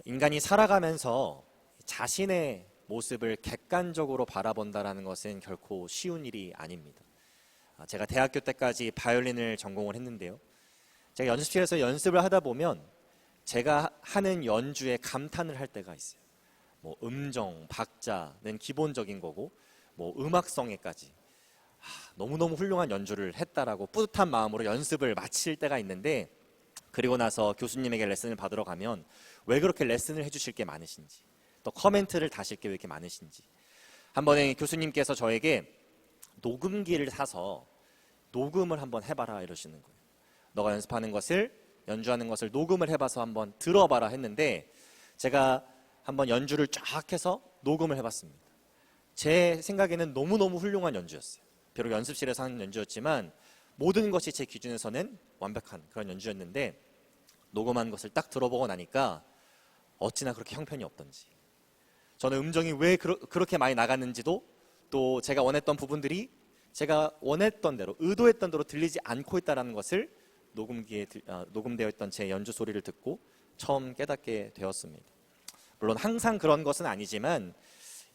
인간이 살아가면서 자신의 모습을 객관적으로 바라본다는 것은 결코 쉬운 일이 아닙니다. 제가 대학교 때까지 바이올린을 전공을 했는데요. 제가 연습실에서 연습을 하다 보면 제가 하는 연주에 감탄을 할 때가 있어요. 뭐 음정, 박자는 기본적인 거고 뭐 음악성에까지 너무너무 훌륭한 연주를 했다라고 뿌듯한 마음으로 연습을 마칠 때가 있는데, 그리고 나서 교수님에게 레슨을 받으러 가면 왜 그렇게 레슨을 해주실 게 많으신지, 또 커멘트를 다실 게 왜 이렇게 많으신지, 한 번에 교수님께서 저에게 녹음기를 사서 녹음을 한번 해봐라 이러시는 거예요. 너가 연습하는 것을, 연주하는 것을 녹음을 해봐서 한번 들어봐라 했는데, 제가 한번 연주를 쫙 해서 녹음을 해봤습니다. 제 생각에는 너무너무 훌륭한 연주였어요. 비록 연습실에서 하는 연주였지만 모든 것이 제 기준에서는 완벽한 그런 연주였는데, 녹음한 것을 딱 들어보고 나니까 어찌나 그렇게 형편이 없던지, 저는 음정이 왜 그렇게 많이 나갔는지도, 또 제가 원했던 부분들이 제가 원했던 대로, 의도했던 대로 들리지 않고 있다는 것을 녹음기에 녹음되어 있던 제 연주 소리를 듣고 처음 깨닫게 되었습니다. 물론 항상 그런 것은 아니지만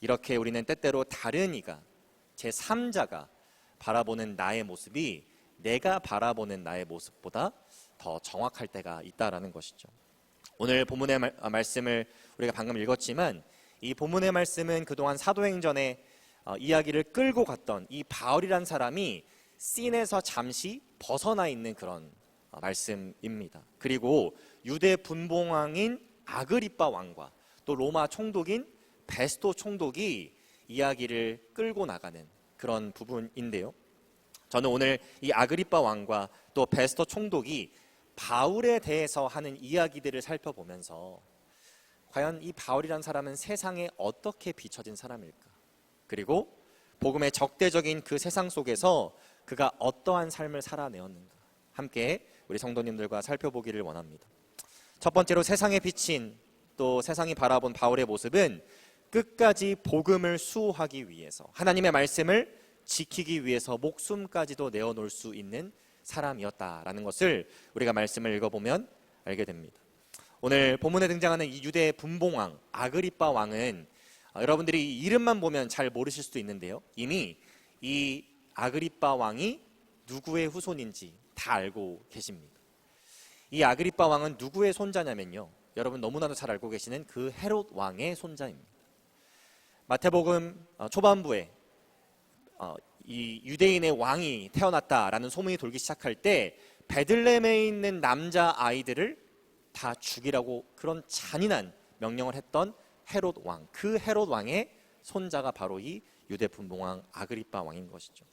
이렇게 우리는 때때로 다른 이가, 제3자가 바라보는 나의 모습이 내가 바라보는 나의 모습보다 더 정확할 때가 있다라는 것이죠. 오늘 본문의 말씀을 우리가 방금 읽었지만, 이 본문의 말씀은 그동안 사도행전의 이야기를 끌고 갔던 이 바울이란 사람이 씬에서 잠시 벗어나 있는 그런 말씀입니다. 그리고 유대 분봉왕인 아그리빠 왕과 또 로마 총독인 베스토 총독이 이야기를 끌고 나가는 그런 부분인데요. 저는 오늘 이 아그리빠 왕과 또 베스토 총독이 바울에 대해서 하는 이야기들을 살펴보면서 과연 이 바울이란 사람은 세상에 어떻게 비춰진 사람일까? 그리고 복음의 적대적인 그 세상 속에서 그가 어떠한 삶을 살아내었는가? 함께 우리 성도님들과 살펴보기를 원합니다. 첫 번째로 세상에 비친, 또 세상이 바라본 바울의 모습은 끝까지 복음을 수호하기 위해서, 하나님의 말씀을 지키기 위해서 목숨까지도 내어놓을 수 있는 사람이었다라는 것을 우리가 말씀을 읽어보면 알게 됩니다. 오늘 본문에 등장하는 이 유대 분봉왕 아그리빠 왕은 여러분들이 이 이름만 보면 잘 모르실 수도 있는데요, 이미 이 아그리빠 왕이 누구의 후손인지 다 알고 계십니다. 이 아그리빠 왕은 누구의 손자냐면요, 여러분 너무나도 잘 알고 계시는 그 헤롯 왕의 손자입니다. 마태복음 초반부에 이 유대인의 왕이 태어났다라는 소문이 돌기 시작할 때 베들레헴에 있는 남자 아이들을 다 죽이라고 그런 잔인한 명령을 했던 헤롯 왕, 그 헤롯 왕의 손자가 바로 이 유대 분봉왕 아그리빠 왕인 것이죠.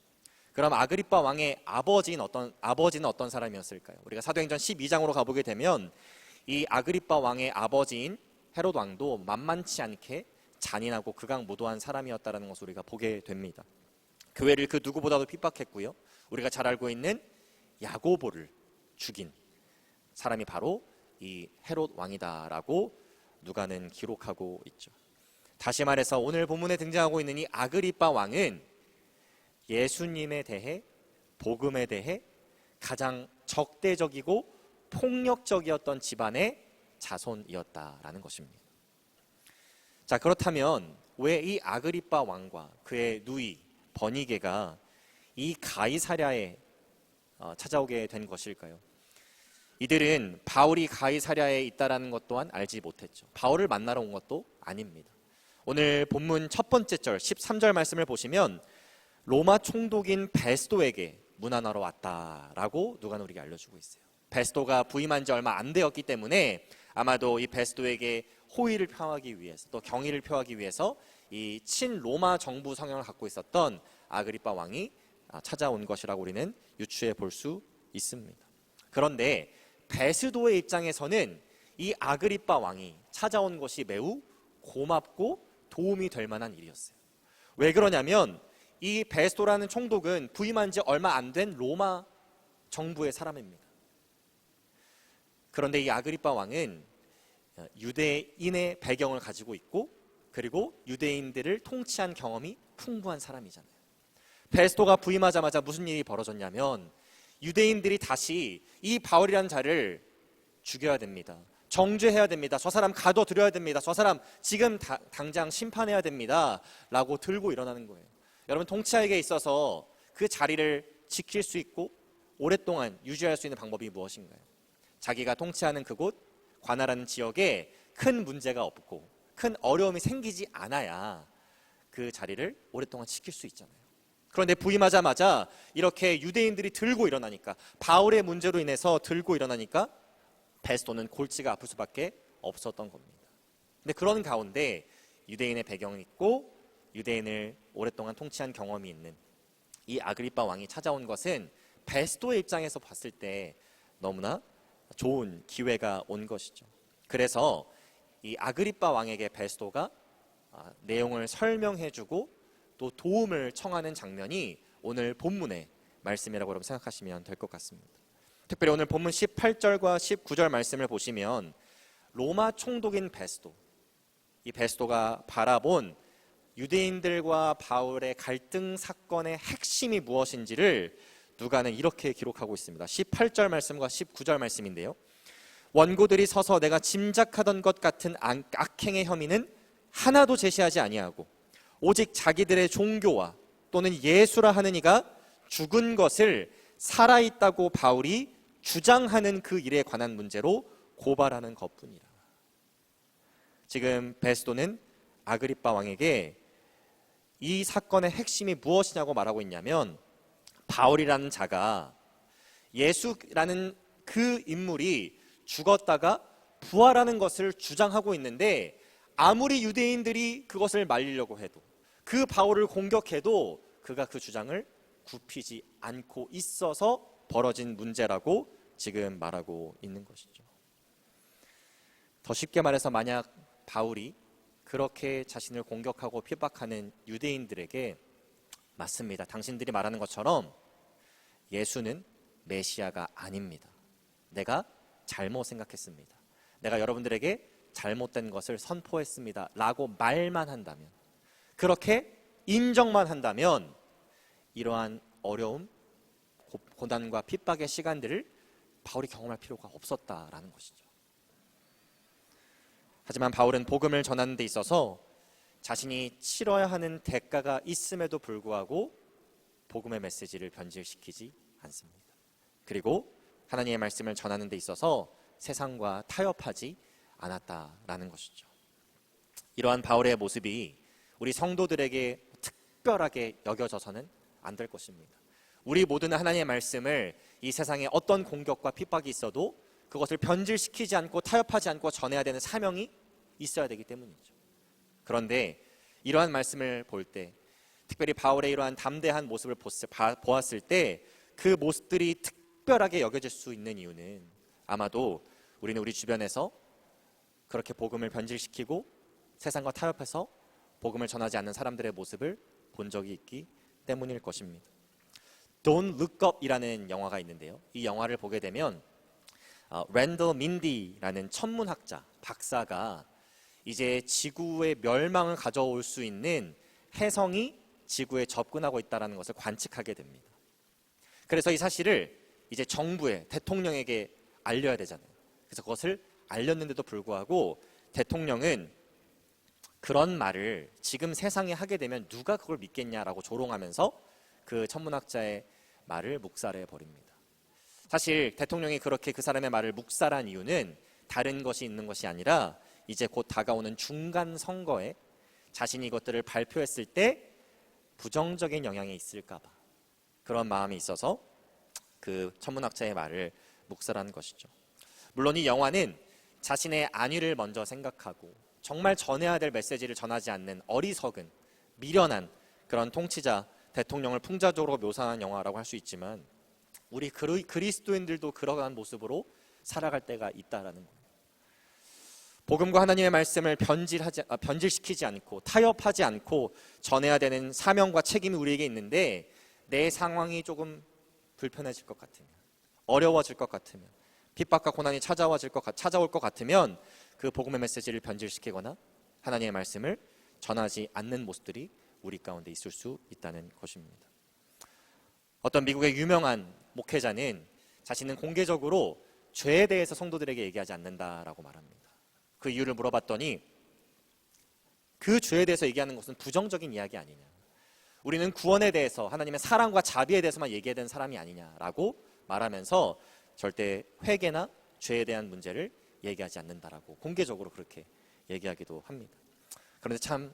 그럼 아그리빠 왕의 아버지는 어떤 사람이었을까요? 우리가 사도행전 12장으로 가보게 되면 이 아그리빠 왕의 아버지인 헤롯 왕도 만만치 않게 잔인하고 극악무도한 사람이었다는 것을 우리가 보게 됩니다. 교회를 그 누구보다도 핍박했고요, 우리가 잘 알고 있는 야고보를 죽인 사람이 바로 이 헤롯 왕이다라고 누가는 기록하고 있죠. 다시 말해서 오늘 본문에 등장하고 있는 이 아그리빠 왕은 예수님에 대해, 복음에 대해 가장 적대적이고 폭력적이었던 집안의 자손이었다라는 것입니다. 자, 그렇다면 왜 이 아그리빠 왕과 그의 누이 버니게가 이 가이사랴에 찾아오게 된 것일까요? 이들은 바울이 가이사랴에 있다라는 것 또한 알지 못했죠. 바울을 만나러 온 것도 아닙니다. 오늘 본문 첫 번째 절 13절 말씀을 보시면 로마 총독인 베스도에게 문안하러 왔다라고 누가는 우리에게 알려주고 있어요. 베스도가 부임한 지 얼마 안 되었기 때문에 아마도 이 베스도에게 호의를 표하기 위해서, 또 경의를 표하기 위해서 이 친로마 정부 성향을 갖고 있었던 아그리빠 왕이 찾아온 것이라고 우리는 유추해 볼 수 있습니다. 그런데 베스도의 입장에서는 이 아그리빠 왕이 찾아온 것이 매우 고맙고 도움이 될 만한 일이었어요. 왜 그러냐면 이 베스도라는 총독은 부임한 지 얼마 안 된 로마 정부의 사람입니다. 그런데 이 아그리빠 왕은 유대인의 배경을 가지고 있고, 그리고 유대인들을 통치한 경험이 풍부한 사람이잖아요. 베스도가 부임하자마자 무슨 일이 벌어졌냐면 유대인들이 다시 이 바울이라는 자를 죽여야 됩니다. 정죄해야 됩니다. 저 사람 가둬들여야 됩니다. 저 사람 지금 당장 심판해야 됩니다. 라고 들고 일어나는 거예요. 여러분, 통치자에게 있어서 그 자리를 지킬 수 있고 오랫동안 유지할 수 있는 방법이 무엇인가요? 자기가 통치하는 그곳, 관할하는 지역에 큰 문제가 없고 큰 어려움이 생기지 않아야 그 자리를 오랫동안 지킬 수 있잖아요. 그런데 부임하자마자 이렇게 유대인들이 들고 일어나니까, 바울의 문제로 인해서 들고 일어나니까 베스도는 골치가 아플 수밖에 없었던 겁니다. 근데 그런 가운데 유대인의 배경이 있고 유대인을 오랫동안 통치한 경험이 있는 이 아그리빠 왕이 찾아온 것은 베스도의 입장에서 봤을 때 너무나 좋은 기회가 온 것이죠. 그래서 이 아그리빠 왕에게 베스도가 내용을 설명해주고 또 도움을 청하는 장면이 오늘 본문의 말씀이라고 여러분 생각하시면 될 것 같습니다. 특별히 오늘 본문 18절과 19절 말씀을 보시면 로마 총독인 베스도, 이 베스도가 바라본 유대인들과 바울의 갈등 사건의 핵심이 무엇인지를 누가는 이렇게 기록하고 있습니다. 18절 말씀과 19절 말씀인데요. 원고들이 서서 내가 짐작하던 것 같은 악행의 혐의는 하나도 제시하지 아니하고 오직 자기들의 종교와 또는 예수라 하는 이가 죽은 것을 살아있다고 바울이 주장하는 그 일에 관한 문제로 고발하는 것뿐이라. 지금 베스도는 아그리빠 왕에게 이 사건의 핵심이 무엇이냐고 말하고 있냐면, 바울이라는 자가, 예수라는 그 인물이 죽었다가 부활하는 것을 주장하고 있는데, 아무리 유대인들이 그것을 말리려고 해도, 그 바울을 공격해도 그가 그 주장을 굽히지 않고 있어서 벌어진 문제라고 지금 말하고 있는 것이죠. 더 쉽게 말해서 만약 바울이 그렇게 자신을 공격하고 핍박하는 유대인들에게, 맞습니다, 당신들이 말하는 것처럼 예수는 메시아가 아닙니다, 내가 잘못 생각했습니다, 내가 여러분들에게 잘못된 것을 선포했습니다 라고 말만 한다면, 그렇게 인정만 한다면 이러한 어려움, 고난과 핍박의 시간들을 바울이 경험할 필요가 없었다라는 것이죠. 하지만 바울은 복음을 전하는 데 있어서 자신이 치러야 하는 대가가 있음에도 불구하고 복음의 메시지를 변질시키지 않습니다. 그리고 하나님의 말씀을 전하는 데 있어서 세상과 타협하지 않았다라는 것이죠. 이러한 바울의 모습이 우리 성도들에게 특별하게 여겨져서는 안 될 것입니다. 우리 모두는 하나님의 말씀을 이 세상에 어떤 공격과 핍박이 있어도 그것을 변질시키지 않고 타협하지 않고 전해야 되는 사명이 있어야 되기 때문이죠. 그런데 이러한 말씀을 볼 때, 특별히 바울의 이러한 담대한 모습을 보았을 때 그 모습들이 특별하게 여겨질 수 있는 이유는, 아마도 우리는 우리 주변에서 그렇게 복음을 변질시키고 세상과 타협해서 복음을 전하지 않는 사람들의 모습을 본 적이 있기 때문일 것입니다. Don't Look Up이라는 영화가 있는데요, 이 영화를 보게 되면 랜더 민디라는 천문학자, 박사가 이제 지구의 멸망을 가져올 수 있는 혜성이 지구에 접근하고 있다는 것을 관측하게 됩니다. 그래서 이 사실을 이제 정부에, 대통령에게 알려야 되잖아요. 그래서 그것을 알렸는데도 불구하고 대통령은 그런 말을 지금 세상에 하게 되면 누가 그걸 믿겠냐라고 조롱하면서 그 천문학자의 말을 묵살해 버립니다. 사실 대통령이 그렇게 그 사람의 말을 묵살한 이유는 다른 것이 있는 것이 아니라, 이제 곧 다가오는 중간 선거에 자신이 이것들을 발표했을 때 부정적인 영향이 있을까 봐, 그런 마음이 있어서 그 천문학자의 말을 묵살한 것이죠. 물론 이 영화는 자신의 안위를 먼저 생각하고 정말 전해야 될 메시지를 전하지 않는 어리석은, 미련한 그런 통치자, 대통령을 풍자적으로 묘사한 영화라고 할 수 있지만, 우리 그리스도인들도 그러한 모습으로 살아갈 때가 있다라는 거예요. 복음과 하나님의 말씀을 변질시키지 않고 타협하지 않고 전해야 되는 사명과 책임이 우리에게 있는데, 내 상황이 조금 불편해질 것 같으면, 어려워질 것 같으면, 핍박과 고난이 찾아올 것 같으면 그 복음의 메시지를 변질시키거나 하나님의 말씀을 전하지 않는 모습들이 우리 가운데 있을 수 있다는 것입니다. 어떤 미국의 유명한 목회자는 자신은 공개적으로 죄에 대해서 성도들에게 얘기하지 않는다라고 말합니다. 그 이유를 물어봤더니 그 죄에 대해서 얘기하는 것은 부정적인 이야기 아니냐, 우리는 구원에 대해서 하나님의 사랑과 자비에 대해서만 얘기해야 되는 사람이 아니냐라고 말하면서 절대 회개나 죄에 대한 문제를 얘기하지 않는다라고 공개적으로 그렇게 얘기하기도 합니다. 그런데 참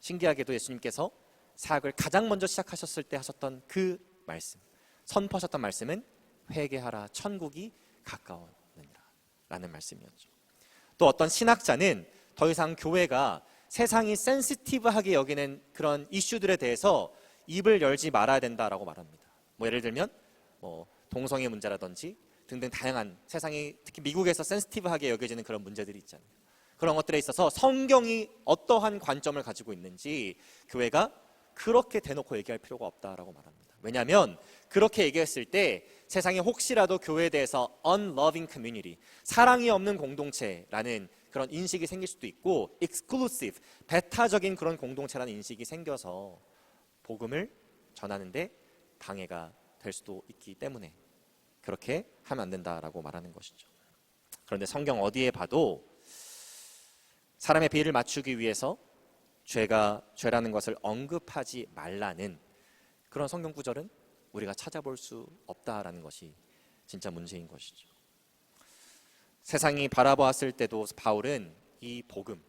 신기하게도 예수님께서 사역을 가장 먼저 시작하셨을 때 하셨던 그 말씀, 선포하셨던 말씀은 회개하라, 천국이 가까웠느니라 라는 말씀이었죠. 또 어떤 신학자는 더 이상 교회가 세상이 센시티브하게 여기는 그런 이슈들에 대해서 입을 열지 말아야 된다라고 말합니다. 예를 들면 동성애 문제라든지 등등 다양한 세상이 특히 미국에서 센시티브하게 여겨지는 그런 문제들이 있잖아요. 그런 것들에 있어서 성경이 어떠한 관점을 가지고 있는지 교회가 그렇게 대놓고 얘기할 필요가 없다라고 말합니다. 왜냐하면 그렇게 얘기했을 때 세상에 혹시라도 교회에 대해서 unloving community, 사랑이 없는 공동체라는 그런 인식이 생길 수도 있고 exclusive, 배타적인 그런 공동체라는 인식이 생겨서 복음을 전하는데 방해가 될 수도 있기 때문에 그렇게 하면 안 된다라고 말하는 것이죠. 그런데 성경 어디에 봐도 사람의 비위를 맞추기 위해서 죄라는 것을 언급하지 말라는 그런 성경 구절은 우리가 찾아볼 수 없다라는 것이 진짜 문제인 것이죠. 세상이 바라보았을 때도 바울은 이 복음,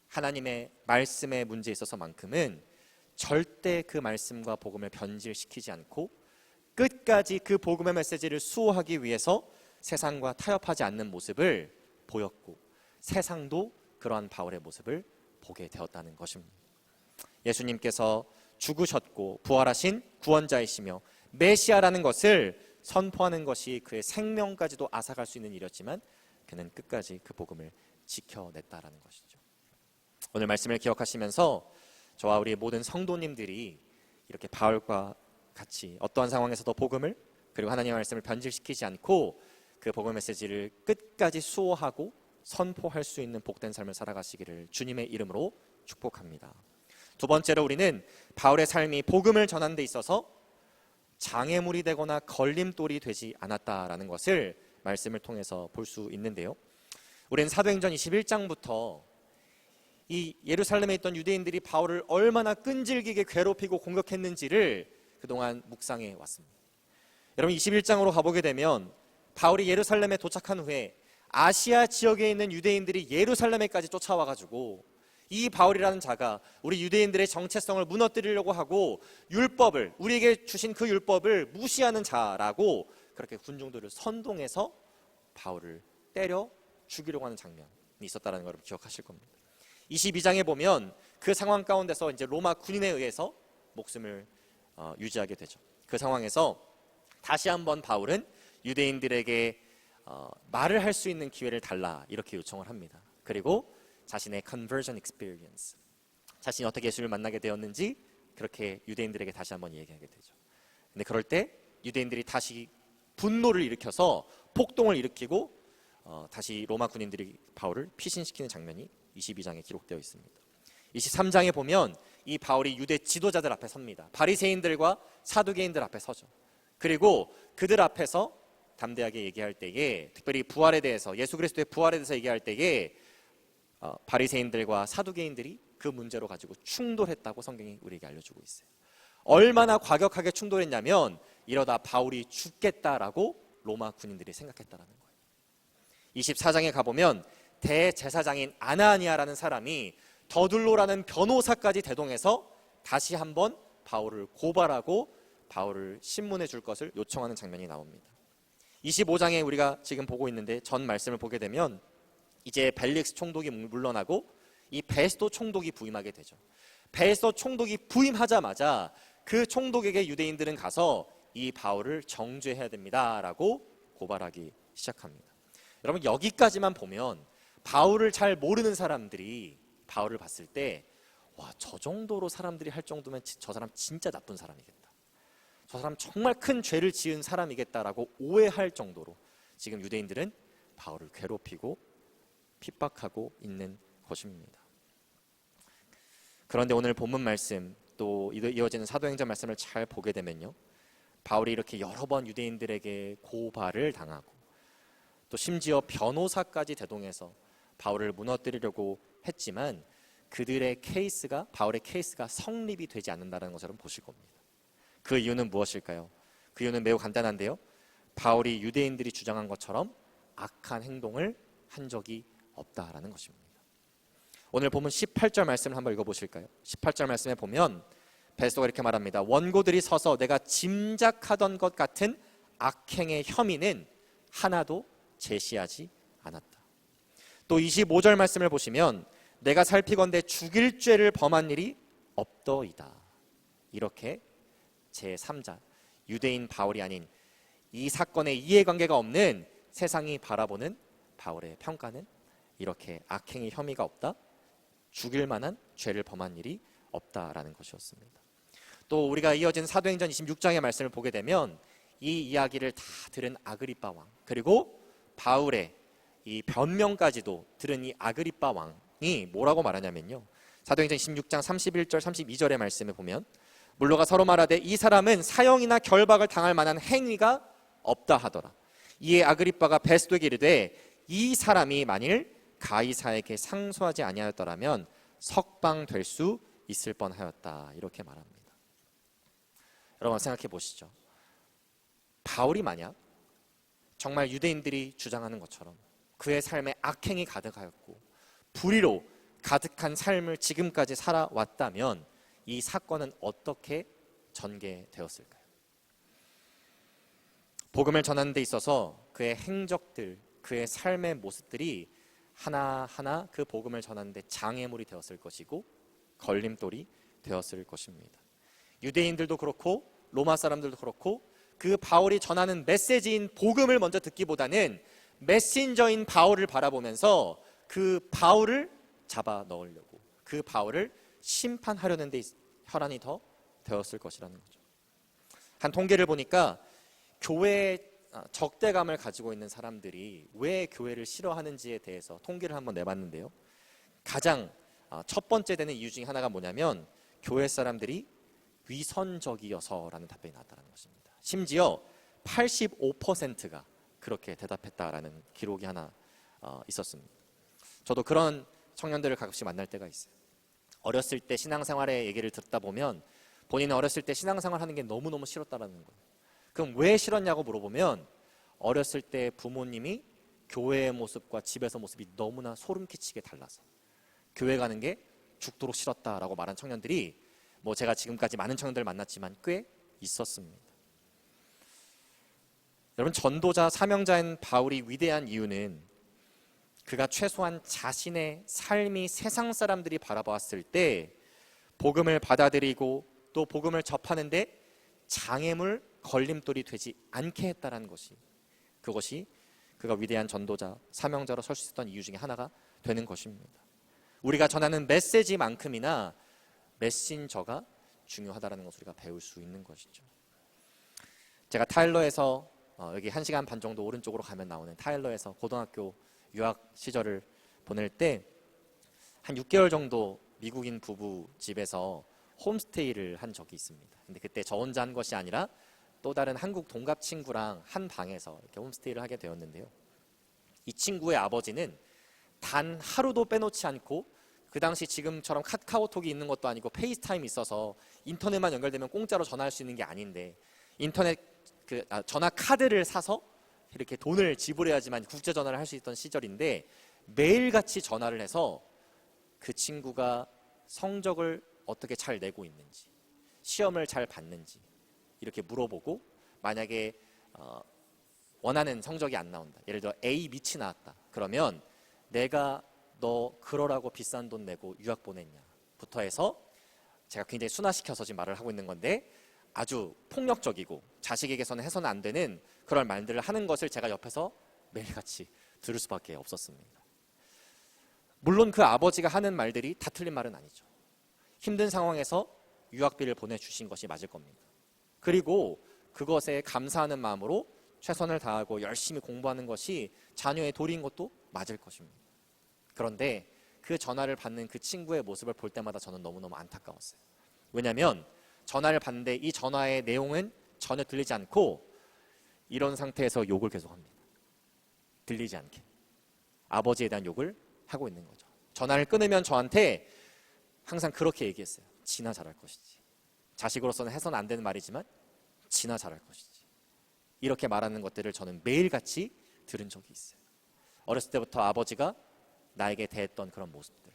하나님의 말씀의 문제에 있어서만큼은 절대 그 말씀과 복음을 변질시키지 않고 끝까지 그 복음의 메시지를 수호하기 위해서 세상과 타협하지 않는 모습을 보였고 세상도 그러한 바울의 모습을 보게 되었다는 것입니다. 예수님께서 죽으셨고 부활하신 구원자이시며 메시아라는 것을 선포하는 것이 그의 생명까지도 앗아갈 수 있는 일이었지만 그는 끝까지 그 복음을 지켜냈다라는 것이죠. 오늘 말씀을 기억하시면서 저와 우리 모든 성도님들이 이렇게 바울과 같이 어떠한 상황에서도 복음을 그리고 하나님의 말씀을 변질시키지 않고 그 복음 메시지를 끝까지 수호하고 선포할 수 있는 복된 삶을 살아가시기를 주님의 이름으로 축복합니다. 두 번째로 우리는 바울의 삶이 복음을 전하는 데 있어서 장애물이 되거나 걸림돌이 되지 않았다라는 것을 말씀을 통해서 볼 수 있는데요. 우리는 사도행전 21장부터 이 예루살렘에 있던 유대인들이 바울을 얼마나 끈질기게 괴롭히고 공격했는지를 그동안 묵상해 왔습니다. 여러분 21장으로 가보게 되면 바울이 예루살렘에 도착한 후에 아시아 지역에 있는 유대인들이 예루살렘에까지 쫓아와가지고 이 바울이라는 자가 우리 유대인들의 정체성을 무너뜨리려고 하고 율법을, 우리에게 주신 그 율법을 무시하는 자라고 그렇게 군중들을 선동해서 바울을 때려 죽이려고 하는 장면이 있었다는 걸 기억하실 겁니다. 22장에 보면 그 상황 가운데서 이제 로마 군인에 의해서 목숨을 유지하게 되죠. 그 상황에서 다시 한번 바울은 유대인들에게 말을 할 수 있는 기회를 달라 이렇게 요청을 합니다. 그리고 자신의 conversion experience, 자신이 어떻게 예수를 만나게 되었는지 그렇게 유대인들에게 다시 한번 얘기하게 되죠. 근데 그럴 때 유대인들이 다시 분노를 일으켜서 폭동을 일으키고 다시 로마 군인들이 바울을 피신시키는 장면이 22장에 기록되어 있습니다. 23장에 보면 이 바울이 유대 지도자들 앞에 섭니다. 바리새인들과 사두개인들 앞에 서죠. 그리고 그들 앞에서 담대하게 얘기할 때에, 특별히 부활에 대해서, 예수 그리스도의 부활에 대해서 얘기할 때에 바리새인들과 사두개인들이 그 문제로 가지고 충돌했다고 성경이 우리에게 알려주고 있어요. 얼마나 과격하게 충돌했냐면 이러다 바울이 죽겠다라고 로마 군인들이 생각했다라는 거예요. 24장에 가보면 대제사장인 아나니아라는 사람이 더둘로라는 변호사까지 대동해서 다시 한번 바울을 고발하고 바울을 신문해 줄 것을 요청하는 장면이 나옵니다. 25장에 우리가 지금 보고 있는데 전 말씀을 보게 되면 이제 벨릭스 총독이 물러나고 이 베스도 총독이 부임하게 되죠. 베스도 총독이 부임하자마자 그 총독에게 유대인들은 가서 이 바울을 정죄해야 됩니다라고 고발하기 시작합니다. 여러분 여기까지만 보면 바울을 잘 모르는 사람들이 바울을 봤을 때 와, 저 정도로 사람들이 할 정도면 저 사람 진짜 나쁜 사람이겠다, 저 사람 정말 큰 죄를 지은 사람이겠다라고 오해할 정도로 지금 유대인들은 바울을 괴롭히고 핍박하고 있는 것입니다. 그런데 오늘 본문 말씀 또 이어지는 사도행전 말씀을 잘 보게 되면요, 바울이 이렇게 여러 번 유대인들에게 고발을 당하고 또 심지어 변호사까지 대동해서 바울을 무너뜨리려고 했지만 그들의 케이스가, 바울의 케이스가 성립이 되지 않는다는 것처럼 보실 겁니다. 그 이유는 무엇일까요? 그 이유는 매우 간단한데요. 바울이 유대인들이 주장한 것처럼 악한 행동을 한 적이 없다라는 것입니다. 오늘 본문 18절 말씀을 한번 읽어보실까요? 18절 말씀에 보면 베스도가 이렇게 말합니다. 원고들이 서서 내가 짐작하던 것 같은 악행의 혐의는 하나도 제시하지 않았다. 또 25절 말씀을 보시면 내가 살피건대 죽일 죄를 범한 일이 없더이다. 이렇게 제3자, 유대인 바울이 아닌 이 사건에 이해관계가 없는 세상이 바라보는 바울의 평가는 이렇게 악행의 혐의가 없다, 죽일 만한 죄를 범한 일이 없다라는 것이었습니다. 또 우리가 이어진 사도행전 26장의 말씀을 보게 되면 이 이야기를 다 들은 아그리빠 왕, 그리고 바울의 이 변명까지도 들은 이 아그리빠 왕이 뭐라고 말하냐면요, 사도행전 26장 31절 32절의 말씀에 보면 물러가 서로 말하되 이 사람은 사형이나 결박을 당할 만한 행위가 없다 하더라. 이에 아그리빠가 베스도에게 이르되 이 사람이 만일 가이사에게 상소하지 아니하였더라면 석방될 수 있을 뻔하였다. 이렇게 말합니다. 여러분 생각해 보시죠. 바울이 만약 정말 유대인들이 주장하는 것처럼 그의 삶에 악행이 가득하였고 불의로 가득한 삶을 지금까지 살아왔다면 이 사건은 어떻게 전개되었을까요? 복음을 전하는 데 있어서 그의 행적들, 그의 삶의 모습들이 하나하나 그 복음을 전하는 데 장애물이 되었을 것이고 걸림돌이 되었을 것입니다. 유대인들도 그렇고 로마 사람들도 그렇고 그 바울이 전하는 메시지인 복음을 먼저 듣기보다는 메신저인 바울을 바라보면서 그 바울을 잡아 넣으려고, 그 바울을 심판하려는 데 혈안이 더 되었을 것이라는 거죠. 한 통계를 보니까 교회에 적대감을 가지고 있는 사람들이 왜 교회를 싫어하는지에 대해서 통계를 한번 내봤는데요. 가장 첫 번째 되는 이유 중에 하나가 뭐냐면 교회 사람들이 위선적이어서라는 답변이 나왔다는 것입니다. 심지어 85%가 그렇게 대답했다라는 기록이 하나 있었습니다. 저도 그런 청년들을 가끔씩 만날 때가 있어요. 어렸을 때 신앙생활의 얘기를 듣다 보면 본인은 어렸을 때 신앙생활 하는 게 너무너무 싫었다라는 거예요. 그럼 왜 싫었냐고 물어보면 어렸을 때 부모님이 교회의 모습과 집에서 모습이 너무나 소름 끼치게 달라서 교회 가는 게 죽도록 싫었다라고 말한 청년들이 뭐 제가 지금까지 많은 청년들을 만났지만 꽤 있었습니다. 여러분 전도자 사명자인 바울이 위대한 이유는 그가 최소한 자신의 삶이 세상 사람들이 바라봤을 때 복음을 받아들이고 또 복음을 접하는데 장애물, 걸림돌이 되지 않게 했다는 것이, 그것이 그가 위대한 전도자, 사명자로 설 수 있었던 이유 중에 하나가 되는 것입니다. 우리가 전하는 메시지만큼이나 메신저가 중요하다는 것을 우리가 배울 수 있는 것이죠. 제가 타일러에서 여기 1시간 반 정도 오른쪽으로 가면 나오는 타일러에서 고등학교 유학 시절을 보낼 때 한 6개월 정도 미국인 부부 집에서 홈스테이를 한 적이 있습니다. 근데 그때 저 혼자 한 것이 아니라 또 다른 한국 동갑 친구랑 한 방에서 이렇게 홈스테이를 하게 되었는데요. 이 친구의 아버지는 단 하루도 빼놓지 않고, 그 당시 지금처럼 카카오톡이 있는 것도 아니고 페이스타임이 있어서 인터넷만 연결되면 공짜로 전화할 수 있는 게 아닌데 인터넷 전화 카드를 사서 이렇게 돈을 지불해야지만 국제 전화를 할 수 있던 시절인데 매일같이 전화를 해서 그 친구가 성적을 어떻게 잘 내고 있는지, 시험을 잘 봤는지 이렇게 물어보고, 만약에 원하는 성적이 안 나온다, 예를 들어 A 밑이 나왔다, 그러면 내가 너 그러라고 비싼 돈 내고 유학 보냈냐 부터 해서, 제가 굉장히 순화시켜서 지금 말을 하고 있는 건데 아주 폭력적이고 자식에게서는 해서는 안 되는 그런 말들을 하는 것을 제가 옆에서 매일같이 들을 수밖에 없었습니다. 물론 그 아버지가 하는 말들이 다 틀린 말은 아니죠. 힘든 상황에서 유학비를 보내주신 것이 맞을 겁니다. 그리고 그것에 감사하는 마음으로 최선을 다하고 열심히 공부하는 것이 자녀의 도리인 것도 맞을 것입니다. 그런데 그 전화를 받는 그 친구의 모습을 볼 때마다 저는 너무너무 안타까웠어요. 왜냐하면 전화를 받는데 이 전화의 내용은 전혀 들리지 않고 이런 상태에서 욕을 계속합니다. 들리지 않게 아버지에 대한 욕을 하고 있는 거죠. 전화를 끊으면 저한테 항상 그렇게 얘기했어요. 지나 잘할 것이지. 자식으로서는 해서는 안 되는 말이지만 지나 잘할 것이지. 이렇게 말하는 것들을 저는 매일같이 들은 적이 있어요. 어렸을 때부터 아버지가 나에게 대했던 그런 모습들,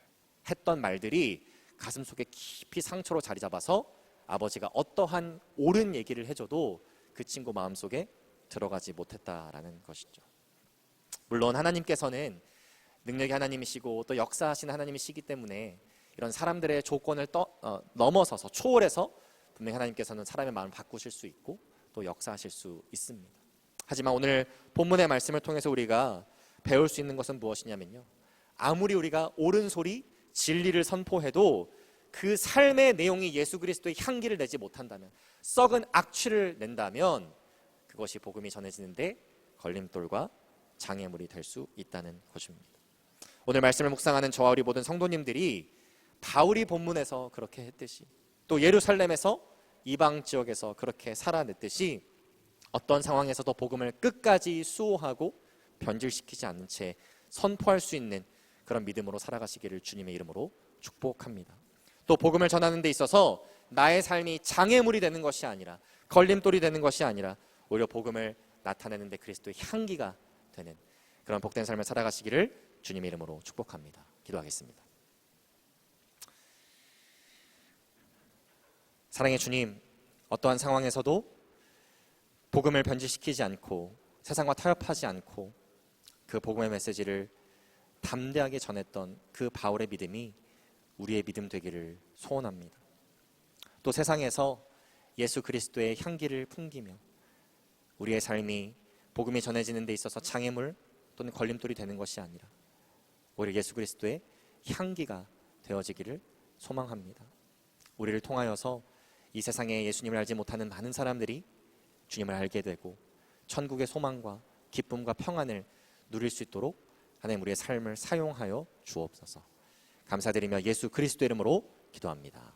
했던 말들이 가슴속에 깊이 상처로 자리 잡아서 아버지가 어떠한 옳은 얘기를 해줘도 그 친구 마음속에 들어가지 못했다라는 것이죠. 물론 하나님께서는 능력의 하나님이시고 또 역사하시는 하나님이시기 때문에 이런 사람들의 조건을 넘어서서 초월해서 분명히 하나님께서는 사람의 마음을 바꾸실 수 있고 또 역사하실 수 있습니다. 하지만 오늘 본문의 말씀을 통해서 우리가 배울 수 있는 것은 무엇이냐면요, 아무리 우리가 옳은 소리, 진리를 선포해도 그 삶의 내용이 예수 그리스도의 향기를 내지 못한다면, 썩은 악취를 낸다면 그것이 복음이 전해지는데 걸림돌과 장애물이 될 수 있다는 것입니다. 오늘 말씀을 묵상하는 저와 우리 모든 성도님들이 바울이 본문에서 그렇게 했듯이, 또 예루살렘에서 이방 지역에서 그렇게 살아냈듯이 어떤 상황에서도 복음을 끝까지 수호하고 변질시키지 않는 채 선포할 수 있는 그런 믿음으로 살아가시기를 주님의 이름으로 축복합니다. 또 복음을 전하는 데 있어서 나의 삶이 장애물이 되는 것이 아니라, 걸림돌이 되는 것이 아니라 오히려 복음을 나타내는 데 그리스도의 향기가 되는 그런 복된 삶을 살아가시기를 주님의 이름으로 축복합니다. 기도하겠습니다. 사랑의 주님, 어떠한 상황에서도 복음을 변질시키지 않고 세상과 타협하지 않고 그 복음의 메시지를 담대하게 전했던 그 바울의 믿음이 우리의 믿음 되기를 소원합니다. 또 세상에서 예수 그리스도의 향기를 풍기며 우리의 삶이 복음이 전해지는 데 있어서 장애물 또는 걸림돌이 되는 것이 아니라 오히려 예수 그리스도의 향기가 되어지기를 소망합니다. 우리를 통하여서 이 세상에 예수님을 알지 못하는 많은 사람들이 주님을 알게 되고 천국의 소망과 기쁨과 평안을 누릴 수 있도록 하나님 우리의 삶을 사용하여 주옵소서. 감사드리며 예수 그리스도 이름으로 기도합니다.